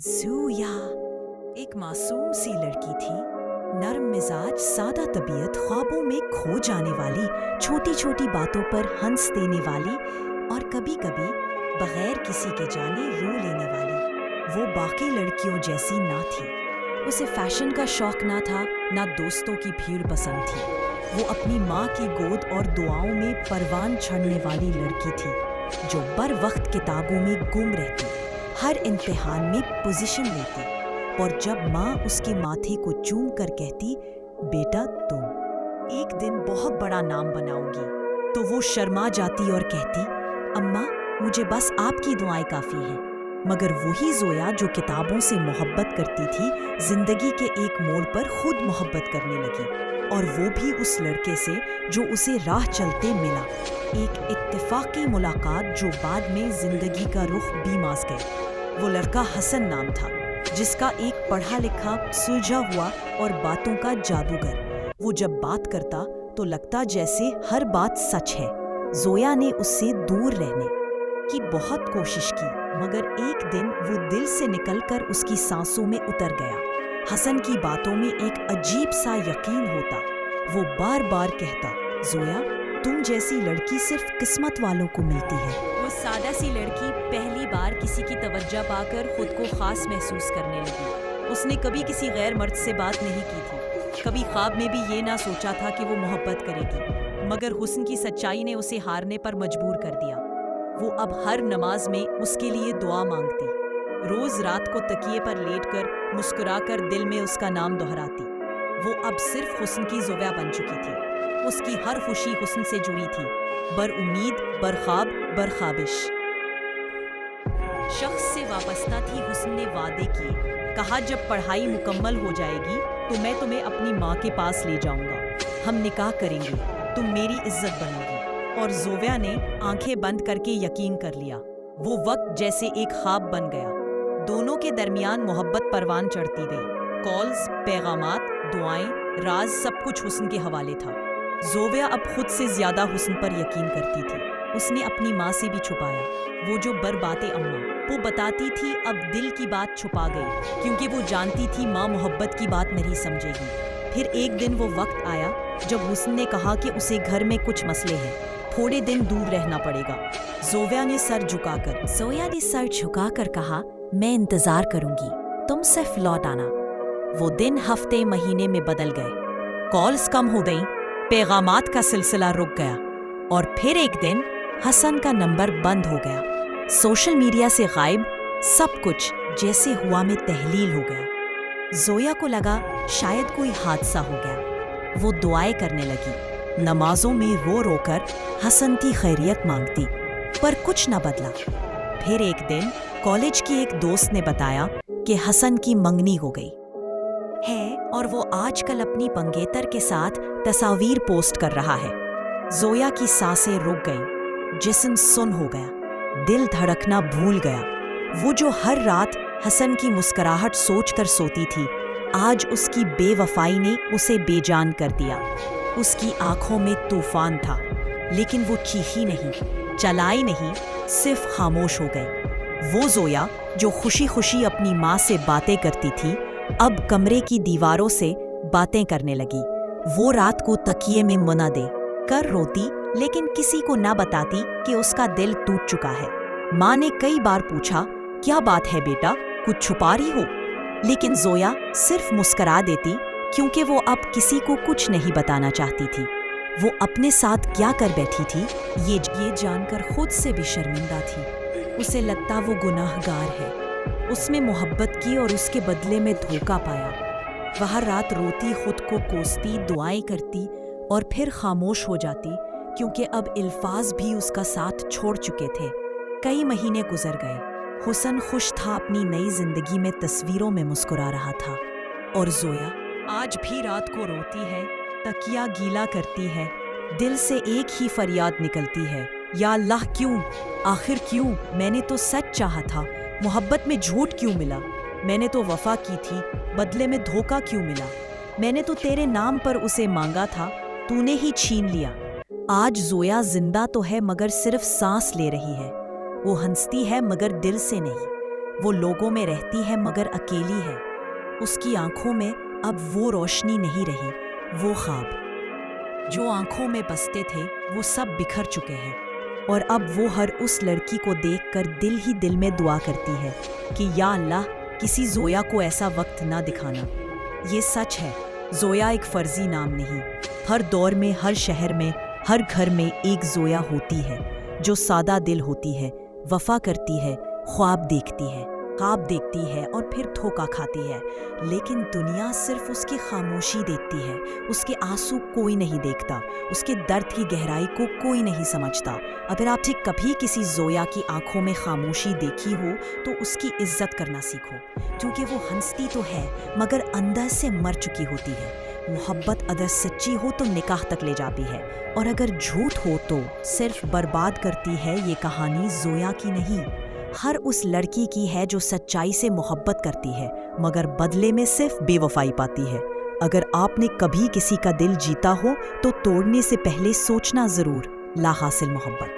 ज़ूया एक मासूम सी लड़की थी, नर्म मिजाज, सादा तबीयत, ख्वाबों में खो जाने वाली, छोटी छोटी बातों पर हंस देने वाली और कभी कभी बगैर किसी के जाने रो लेने वाली। वो बाकी लड़कियों जैसी ना थी। उसे फैशन का शौक ना था, ना दोस्तों की भीड़ पसंद थी। वो अपनी माँ की गोद और दुआओं में परवान चढ़ने वाली लड़की थी, जो बर वक्त किताबों में गुम रहती, हर इम्तिहान में पोजीशन लेती, और जब माँ उसके माथे को चूम कर कहती, बेटा तुम एक दिन बहुत बड़ा नाम बनाओगी, तो वो शर्मा जाती और कहती, अम्मा मुझे बस आपकी दुआएं काफ़ी हैं। मगर वही ज़ोया जो किताबों से मोहब्बत करती थी, जिंदगी के एक मोड़ पर खुद मोहब्बत करने लगी, और वो भी उस लड़के से जो उसे राह चलते मिला। एक इत्तेफाकी मुलाकात जो बाद में जिंदगी का रुख बीमास गई। वो लड़का हसन नाम था, जिसका एक पढ़ा लिखा, सुलझा हुआ और बातों का जादूगर। वो जब बात करता तो लगता जैसे हर बात सच है। ज़ोया ने उससे दूर रहने की बहुत कोशिश की, मगर एक दिन वो दिल से निकलकर उसकी सांसों में उतर गया। हसन की बातों में एक अजीब सा यकीन होता। वो बार बार कहता, ज़ोया तुम जैसी लड़की सिर्फ किस्मत वालों को मिलती है। वो सादा सी लड़की पहली बार किसी की तवज्जो पाकर खुद को खास महसूस करने लगी। उसने कभी किसी गैर मर्द से बात नहीं की थी, कभी ख्वाब में भी ये ना सोचा था कि वो मोहब्बत करेगी, मगर हुस्न की सच्चाई ने उसे हारने पर मजबूर कर दिया। वो अब हर नमाज में उसके लिए दुआ मांगती, रोज रात को तकिए पर लेटकर मुस्कुराकर दिल में उसका नाम दोहराती। वो अब सिर्फ हुस्न की ज़ोया बन चुकी थी। उसकी हर खुशी हुस्न से जुड़ी थी, बर उम्मीद, बर ख्वाब, बर ख्वाबिश। शख्स से वाबस्ता थी हुस्न ने वादे किए, कहा जब पढ़ाई मुकम्मल हो जाएगी तो मैं तुम्हें अपनी माँ के पास ले जाऊंगा, हम निकाह करेंगे, तुम मेरी इज्जत बनोगी। और ज़ोया ने आंखें बंद करके यकीन कर लिया। वो वक्त जैसे एक ख्वाब बन गया। दोनों के दरमियान मोहब्बत परवान चढ़ती गई। कॉल्स, पैगामात, दुआएं, राज, सब कुछ हुस्न के हवाले था। ज़ोया अब खुद से ज्यादा हुस्न पर यकीन करती थी। उसने अपनी माँ से भी छुपाया, वो जो बरबाते अम्मा। वो बताती थी अब दिल की बात छुपा गई, क्योंकि वो जानती थी माँ मोहब्बत की बात नहीं समझेगी। फिर एक दिन वो वक्त आया जब हुस्न ने कहा कि उसे घर में कुछ मसले हैं, थोड़े दिन दूर रहना पड़ेगा। ज़ोया ने सर झुकाकर कहा, मैं इंतजार करूंगी, तुम सिर्फ लौट आना। वो दिन हफ्ते महीने में बदल गए। कॉल्स कम हो गईं, पैगामात का सिलसिला रुक गया, और फिर एक दिन हसन का नंबर बंद हो गया। सोशल मीडिया से गायब, सब कुछ जैसे हुआ में तहलील हो गया। ज़ोया को लगा शायद कोई हादसा हो गया। वो दुआएं करने लगी, नमाजों में रो रो कर हसन की खैरियत मांगती, पर कुछ न बदला। फिर एक दिन कॉलेज की एक दोस्त ने बताया कि हसन की मंगनी हो गई है, और वो आजकल अपनी मंगेतर के साथ तस्वीर पोस्ट कर रहा है। ज़ोया की सांसें रुक गईं, जिस्म सुन हो गया, दिल धड़कना भूल गया। वो जो हर रात हसन की मुस्कुराहट सोचकर सोती थी, आज उसकी बेवफाई ने उसे बेजान कर दिया। उसकी आंखों में तूफान था, लेकिन वो चीखी नहीं, चलाई नहीं, सिर्फ खामोश हो गई। वो ज़ोया जो खुशी खुशी अपनी माँ से बातें करती थी, अब कमरे की दीवारों से बातें करने लगी। वो रात को तकिए में मुना दे कर रोती, लेकिन किसी को ना बताती कि उसका दिल टूट चुका है। माँ ने कई बार पूछा, क्या बात है बेटा, कुछ छुपा रही हो? लेकिन ज़ोया सिर्फ मुस्करा देती, क्योंकि वो अब किसी को कुछ नहीं बताना चाहती थी। वो अपने साथ क्या कर बैठी थी, ये जानकर खुद से भी शर्मिंदा थी। उसे लगता वो गुनाहगार है। उसमें मोहब्बत की और उसके बदले में धोखा पाया। वह रात रोती, खुद को कोसती, दुआएं करती, और फिर खामोश हो जाती, क्योंकि अब अल्फाज भी उसका साथ छोड़ चुके थे। कई महीने गुजर गए। हुसन खुश था अपनी नई जिंदगी में, तस्वीरों में मुस्कुरा रहा था, और ज़ोया आज भी रात को रोती है, तकिया गीला करती है, दिल से एक ही फरियाद निकलती है, या अल्लाह क्यों, आखिर क्यों? मैंने तो सच चाहा था, मोहब्बत में झूठ क्यों मिला? मैंने तो वफा की थी, बदले में धोखा क्यों मिला? मैंने तो तेरे नाम पर उसे मांगा था, तूने ही छीन लिया। आज ज़ोया जिंदा तो है, मगर सिर्फ सांस ले रही है। वो हंसती है, मगर दिल से नहीं। وہ لوگوں میں رہتی ہے مگر اکیلی ہے۔ اس کی آنکھوں میں اب وہ روشنی نہیں رہی، وہ خواب جو آنکھوں میں بستے تھے وہ سب بکھر چکے ہیں، اور اب وہ ہر اس لڑکی کو دیکھ کر دل ہی دل میں دعا کرتی ہے کہ یا اللہ کسی زویا کو ایسا وقت نہ دکھانا۔ یہ سچ ہے، زویا ایک فرضی نام نہیں۔ ہر دور میں، ہر شہر میں، ہر گھر میں ایک زویا ہوتی ہے جو سادہ دل ہوتی ہے، وفا کرتی ہے، خواب دیکھتی ہے اور پھر دھوکا کھاتی ہے، لیکن دنیا صرف اس کی خاموشی دیکھتی ہے، اس کے آنسو کوئی نہیں دیکھتا، اس کے درد کی گہرائی کو کوئی نہیں سمجھتا۔ اگر آپ نے کبھی کسی زویا کی آنکھوں میں خاموشی دیکھی ہو تو اس کی عزت کرنا سیکھو، کیونکہ وہ ہنستی تو ہے مگر اندر سے مر چکی ہوتی ہے۔ محبت اگر سچی ہو تو نکاح تک لے جاتی ہے، اور اگر جھوٹ ہو تو صرف برباد کرتی ہے۔ یہ کہانی زویا کی نہیں، ہر اس لڑکی کی ہے جو سچائی سے محبت کرتی ہے مگر بدلے میں صرف بے وفائی پاتی ہے۔ اگر آپ نے کبھی کسی کا دل جیتا ہو تو توڑنے سے پہلے سوچنا ضرور، لا حاصل محبت۔